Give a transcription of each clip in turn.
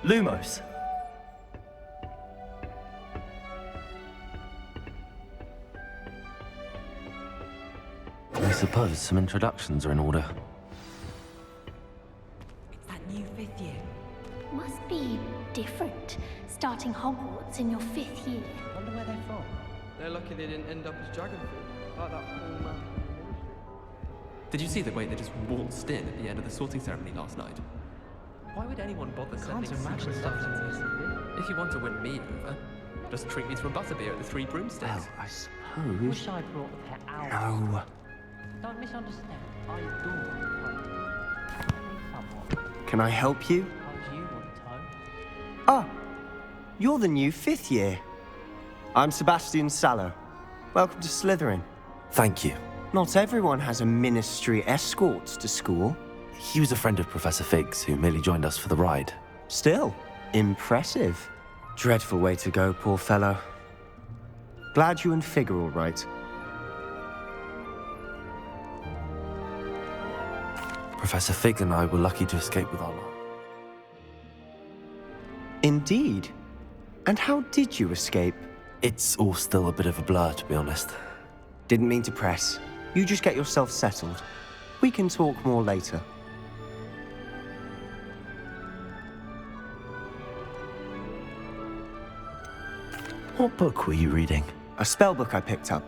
Lumos. I suppose some introductions are in order. It's that new 5th year. Must be different, starting Hogwarts in your 5th year. Wonder where they're from. They're lucky they didn't end up as dragon fruit, like that poor man from the ministry. Did you see the way they just waltzed in at the end of the sorting ceremony last night? Why would anyone bother sending secret stuff to this? If you want to win me over, just treat me to a butterbeer at the Three Broomsticks. Well, I suppose... Wish I brought a pet owl. No. Don't misunderstand. I adore puppy. Someone. Can I help you? Suppose you want a toe. Ah, you're the new 5th year. I'm Sebastian Sallow. Welcome to Slytherin. Thank you. Not everyone has a ministry escort to school. He was a friend of Professor Fig's who merely joined us for the ride. Still, impressive. Dreadful way to go, poor fellow. Glad you and Fig are all right. Professor Fig and I were lucky to escape with our lives. Indeed. And how did you escape? It's all still a bit of a blur, to be honest. Didn't mean to press. You just get yourself settled. We can talk more later. What book were you reading? A spellbook I picked up.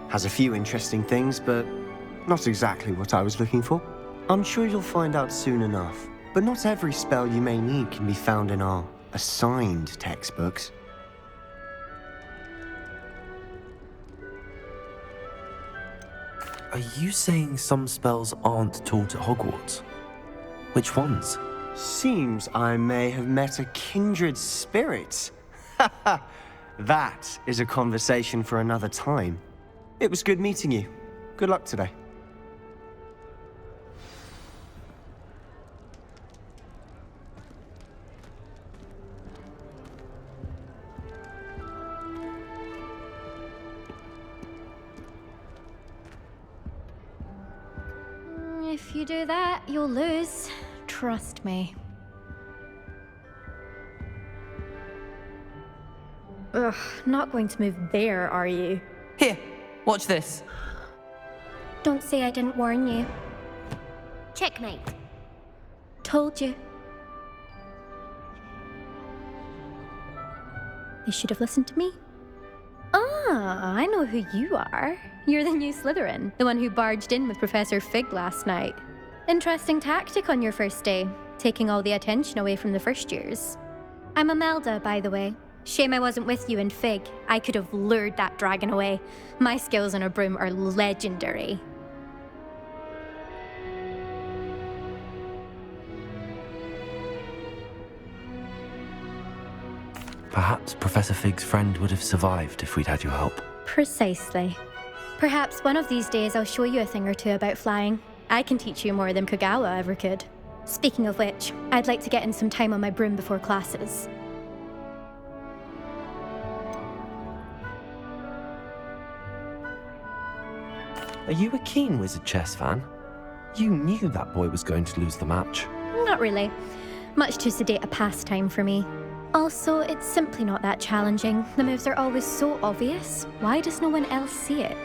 Has a few interesting things, but not exactly what I was looking for. I'm sure you'll find out soon enough. But not every spell you may need can be found in our assigned textbooks. Are you saying some spells aren't taught at Hogwarts? Which ones? Seems I may have met a kindred spirit. That is a conversation for another time. It was good meeting you. Good luck today. If you do that, you'll lose. Trust me. Ugh, not going to move there, are you? Here, watch this. Don't say I didn't warn you. Checkmate. Told you. They should have listened to me. Ah, I know who you are. You're the new Slytherin, the one who barged in with Professor Fig last night. Interesting tactic on your first day, taking all the attention away from the first years. I'm Imelda, by the way. Shame I wasn't with you in Fig. I could have lured that dragon away. My skills on a broom are legendary. Perhaps Professor Fig's friend would have survived if we'd had your help. Precisely. Perhaps one of these days I'll show you a thing or two about flying. I can teach you more than Kogawa ever could. Speaking of which, I'd like to get in some time on my broom before classes. Are you a keen Wizard Chess fan? You knew that boy was going to lose the match. Not really. Much too sedate a pastime for me. Also, it's simply not that challenging. The moves are always so obvious. Why does no one else see it?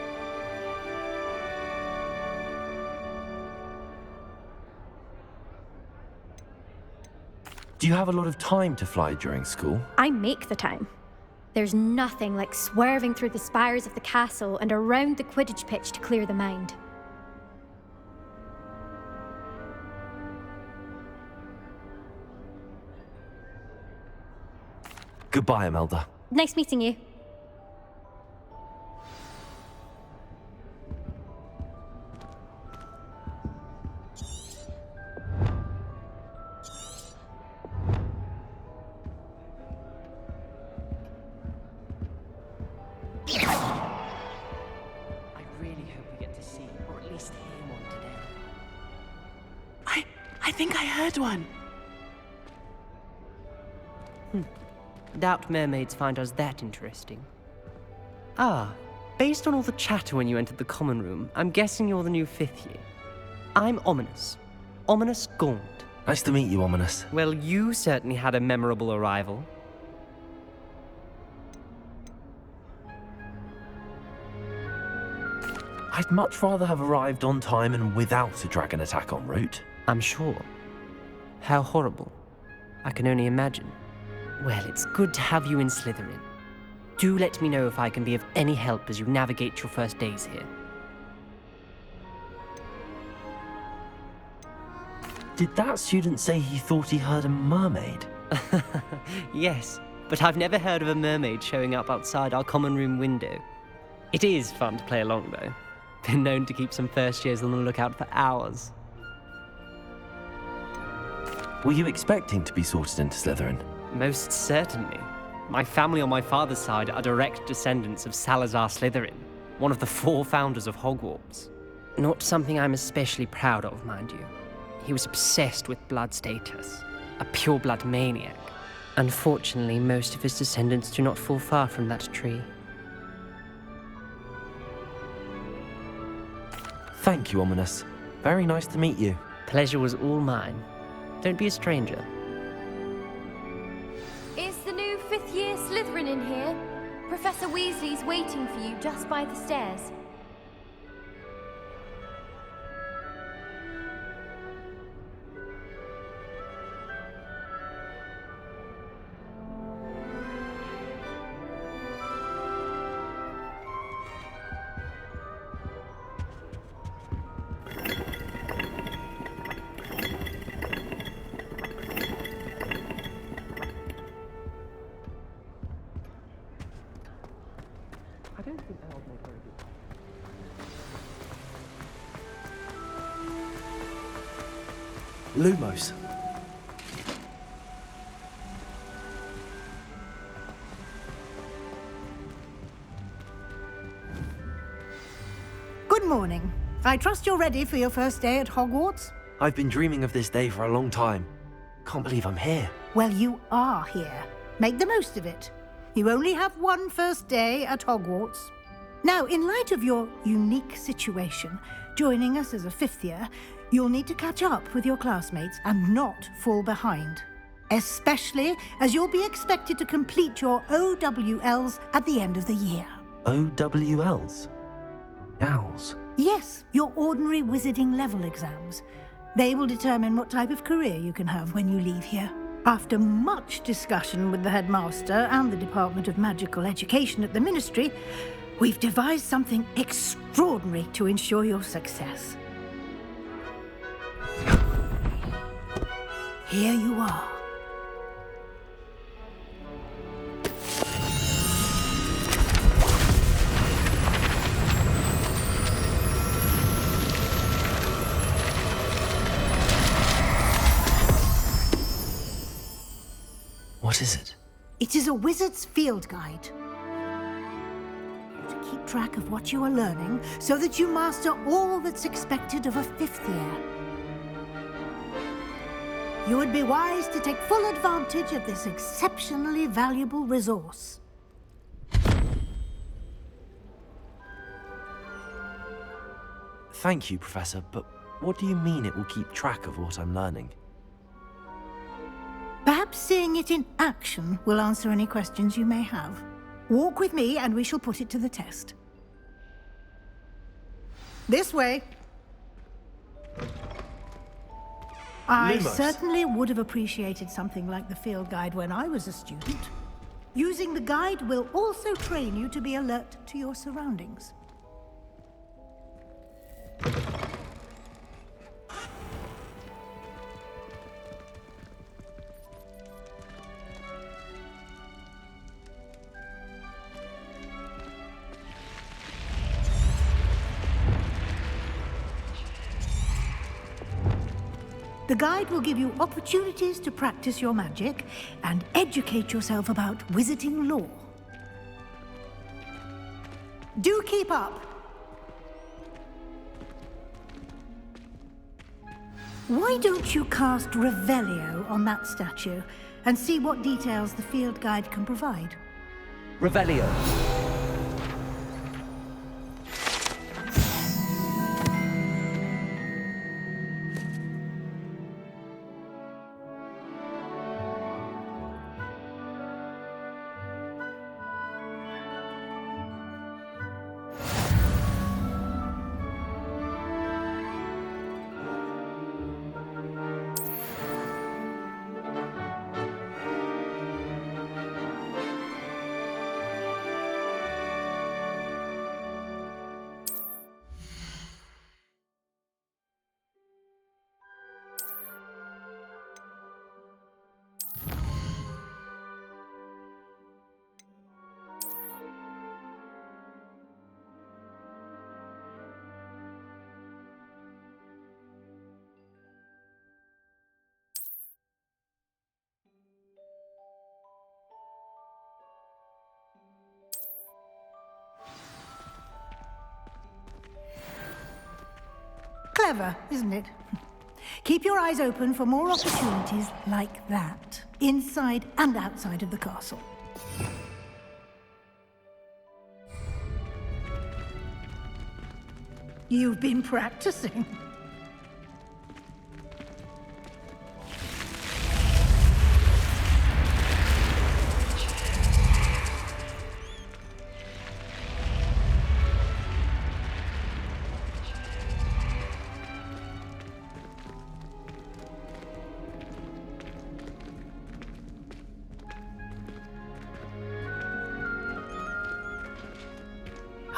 Do you have a lot of time to fly during school? I make the time. There's nothing like swerving through the spires of the castle and around the Quidditch pitch to clear the mind. Goodbye, Imelda. Nice meeting you. I really hope we get to see, or at least hear one today. I think I heard one. Doubt mermaids find us that interesting. Ah, based on all the chatter when you entered the common room, I'm guessing you're the new 5th year. I'm Ominous. Ominous Gaunt. Nice to meet you, Ominous. Well, you certainly had a memorable arrival. I'd much rather have arrived on time and without a dragon attack en route. I'm sure. How horrible. I can only imagine. Well, it's good to have you in Slytherin. Do let me know if I can be of any help as you navigate your first days here. Did that student say he thought he heard a mermaid? Yes, but I've never heard of a mermaid showing up outside our common room window. It is fun to play along, though. Been known to keep some first years on the lookout for hours. Were you expecting to be sorted into Slytherin? Most certainly. My family on my father's side are direct descendants of Salazar Slytherin, one of the 4 founders of Hogwarts. Not something I'm especially proud of, mind you. He was obsessed with blood status, a pure-blood maniac. Unfortunately, most of his descendants do not fall far from that tree. Thank you, Ominous. Very nice to meet you. Pleasure was all mine. Don't be a stranger. Is the new 5th year Slytherin in here? Professor Weasley's waiting for you just by the stairs. I don't think elves make very good. Lumos. Good morning. I trust you're ready for your first day at Hogwarts? I've been dreaming of this day for a long time. Can't believe I'm here. Well, you are here. Make the most of it. You only have one first day at Hogwarts. Now, in light of your unique situation, joining us as a 5th year, you'll need to catch up with your classmates and not fall behind. Especially as you'll be expected to complete your OWLs at the end of the year. OWLs? Owls? Yes, your ordinary wizarding level exams. They will determine what type of career you can have when you leave here. After much discussion with the headmaster and the Department of Magical Education at the Ministry, we've devised something extraordinary to ensure your success. Here you are. What is it? It is a wizard's field guide. To keep track of what you are learning so that you master all that's expected of a 5th year. You would be wise to take full advantage of this exceptionally valuable resource. Thank you, Professor, but what do you mean it will keep track of what I'm learning? Perhaps seeing it in action will answer any questions you may have. Walk with me and we shall put it to the test. This way. I Lumos. certainly would have appreciated something like the field guide when I was a student. Using the guide will also train you to be alert to your surroundings. The guide will give you opportunities to practice your magic and educate yourself about wizarding lore. Do keep up. Why don't you cast Revelio on that statue and see what details the field guide can provide? Revelio. Clever, isn't it? Keep your eyes open for more opportunities like that, inside and outside of the castle. You've been practicing.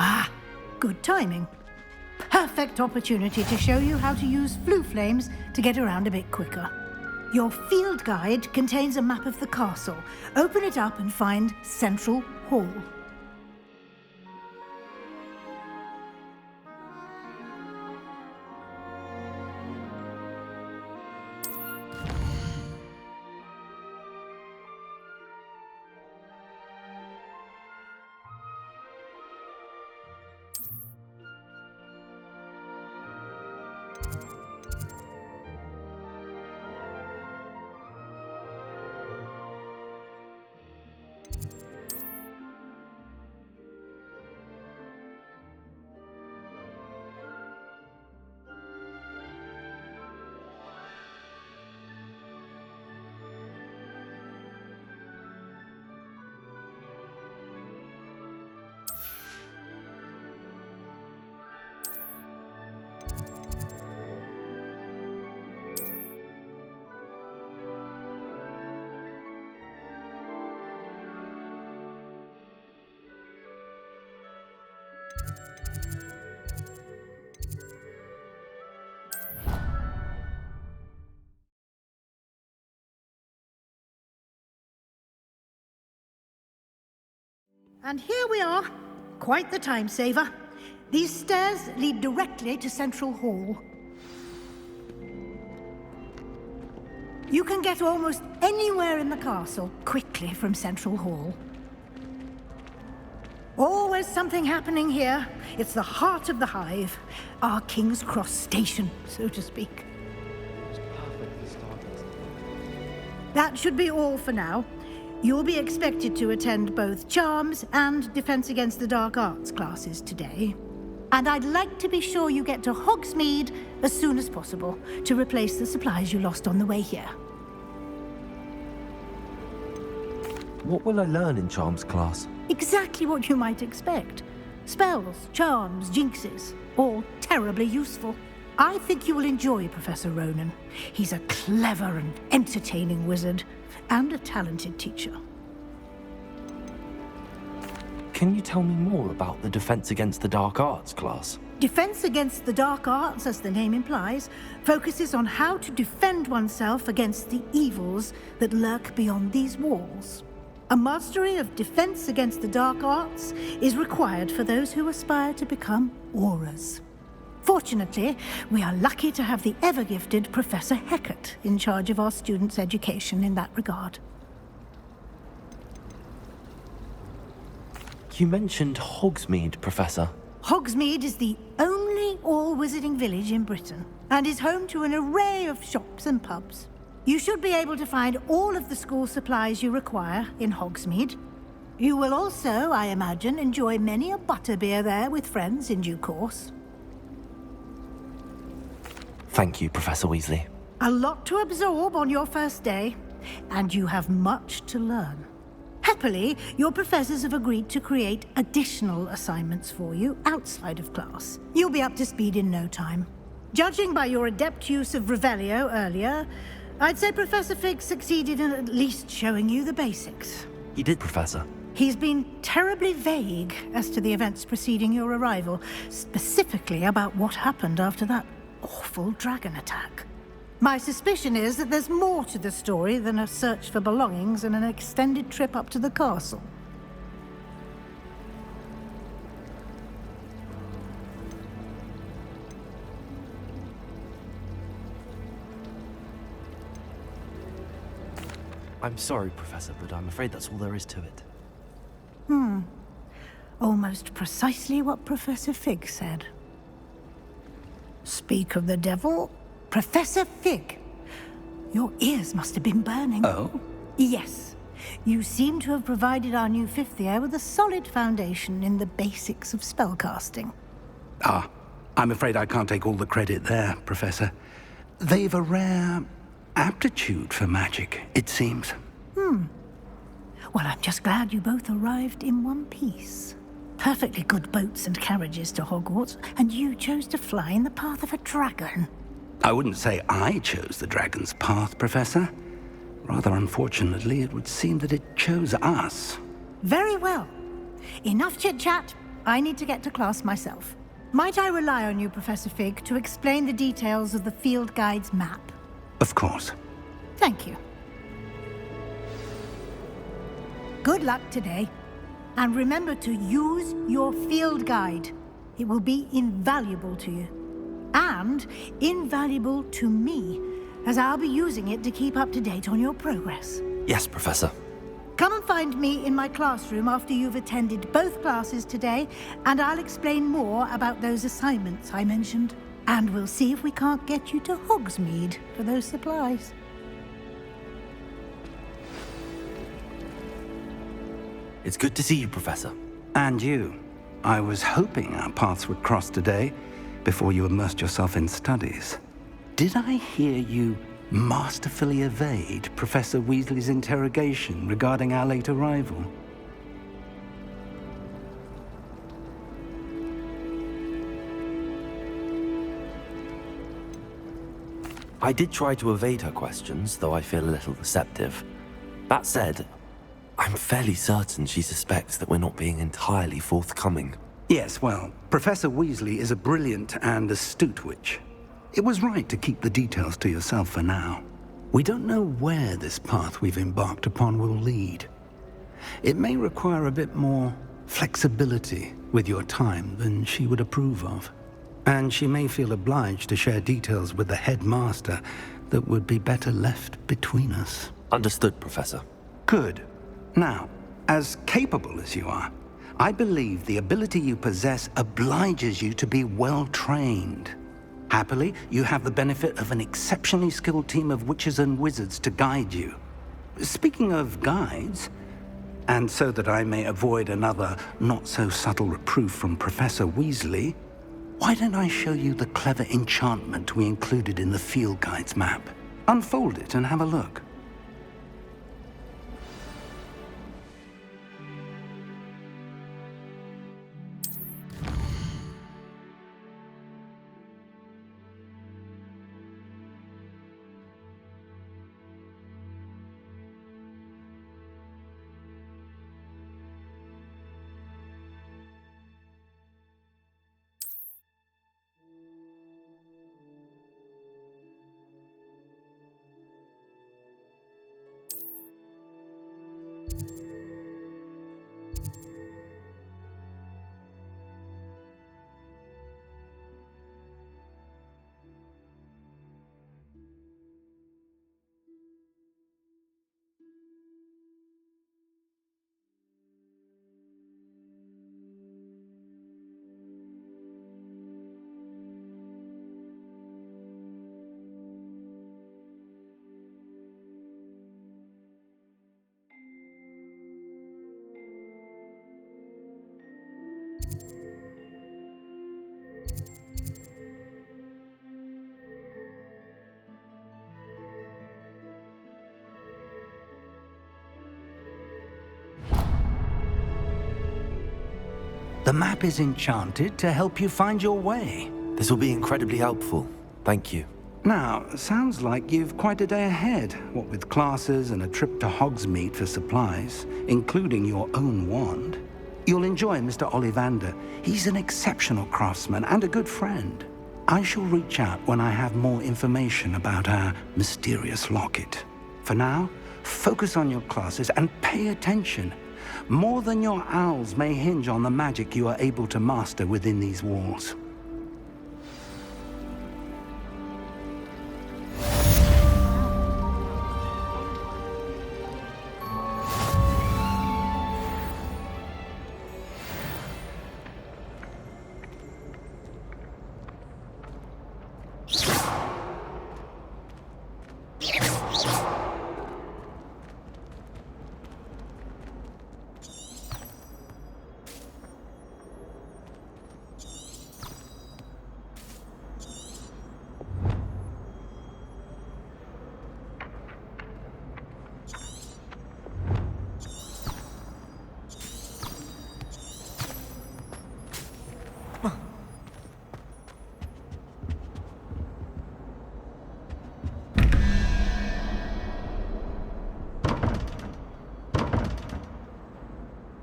Ah, good timing. Perfect opportunity to show you how to use flue flames to get around a bit quicker. Your field guide contains a map of the castle. Open it up and find Central Hall. And here we are. Quite the time saver. These stairs lead directly to Central Hall. You can get almost anywhere in the castle quickly from Central Hall. Always something happening here. It's the heart of the hive. Our King's Cross station, so to speak. That should be all for now. You'll be expected to attend both Charms and Defense Against the Dark Arts classes today. And I'd like to be sure you get to Hogsmeade as soon as possible to replace the supplies you lost on the way here. What will I learn in Charms class? Exactly what you might expect. Spells, charms, jinxes, all terribly useful. I think you will enjoy Professor Ronan. He's a clever and entertaining wizard, and a talented teacher. Can you tell me more about the Defense Against the Dark Arts class? Defense Against the Dark Arts, as the name implies, focuses on how to defend oneself against the evils that lurk beyond these walls. A mastery of Defense Against the Dark Arts is required for those who aspire to become Aurors. Fortunately, we are lucky to have the ever-gifted Professor Hecat in charge of our students' education in that regard. You mentioned Hogsmeade, Professor. Hogsmeade is the only all-wizarding village in Britain, and is home to an array of shops and pubs. You should be able to find all of the school supplies you require in Hogsmeade. You will also, I imagine, enjoy many a butterbeer there with friends in due course. Thank you, Professor Weasley. A lot to absorb on your first day, and you have much to learn. Happily, your professors have agreed to create additional assignments for you outside of class. You'll be up to speed in no time. Judging by your adept use of Revelio earlier, I'd say Professor Fig succeeded in at least showing you the basics. He did, Professor. He's been terribly vague as to the events preceding your arrival, specifically about what happened after that awful dragon attack. My suspicion is that there's more to the story than a search for belongings and an extended trip up to the castle. I'm sorry, Professor, but I'm afraid that's all there is to it. Almost precisely what Professor Fig said. Speak of the devil. Professor Fig. Your ears must have been burning. Oh? Yes. You seem to have provided our new fifth year with a solid foundation in the basics of spellcasting. Ah, I'm afraid I can't take all the credit there, Professor. They've a rare aptitude for magic, it seems. Well, I'm just glad you both arrived in one piece. Perfectly good boats and carriages to Hogwarts, and you chose to fly in the path of a dragon. I wouldn't say I chose the dragon's path, Professor. Rather unfortunately, it would seem that it chose us. Very well. Enough chit-chat. I need to get to class myself. Might I rely on you, Professor Fig, to explain the details of the field guide's map? Of course. Thank you. Good luck today. And remember to use your field guide. It will be invaluable to you. And invaluable to me, as I'll be using it to keep up to date on your progress. Yes, Professor. Come and find me in my classroom after you've attended both classes today, and I'll explain more about those assignments I mentioned. And we'll see if we can't get you to Hogsmeade for those supplies. It's good to see you, Professor. And you. I was hoping our paths would cross today, before you immersed yourself in studies. Did I hear you masterfully evade Professor Weasley's interrogation regarding our late arrival? I did try to evade her questions, though I feel a little receptive. That said, I'm fairly certain she suspects that we're not being entirely forthcoming. Yes, well, Professor Weasley is a brilliant and astute witch. It was right to keep the details to yourself for now. We don't know where this path we've embarked upon will lead. It may require a bit more flexibility with your time than she would approve of. And she may feel obliged to share details with the headmaster that would be better left between us. Understood, Professor. Good. Now, as capable as you are, I believe the ability you possess obliges you to be well trained. Happily, you have the benefit of an exceptionally skilled team of witches and wizards to guide you. Speaking of guides, and so that I may avoid another not-so-subtle reproof from Professor Weasley, why don't I show you the clever enchantment we included in the field guide's map? Unfold it and have a look. The map is enchanted to help you find your way. This will be incredibly helpful. Thank you. Now, sounds like you've quite a day ahead, what with classes and a trip to Hogsmeade for supplies, including your own wand. You'll enjoy Mr. Ollivander. He's an exceptional craftsman and a good friend. I shall reach out when I have more information about our mysterious locket. For now, focus on your classes and pay attention. More than your owls may hinge on the magic you are able to master within these walls.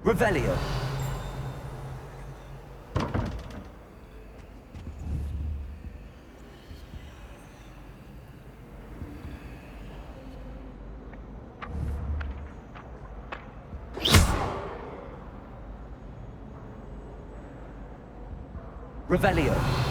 Revelio. Revelio.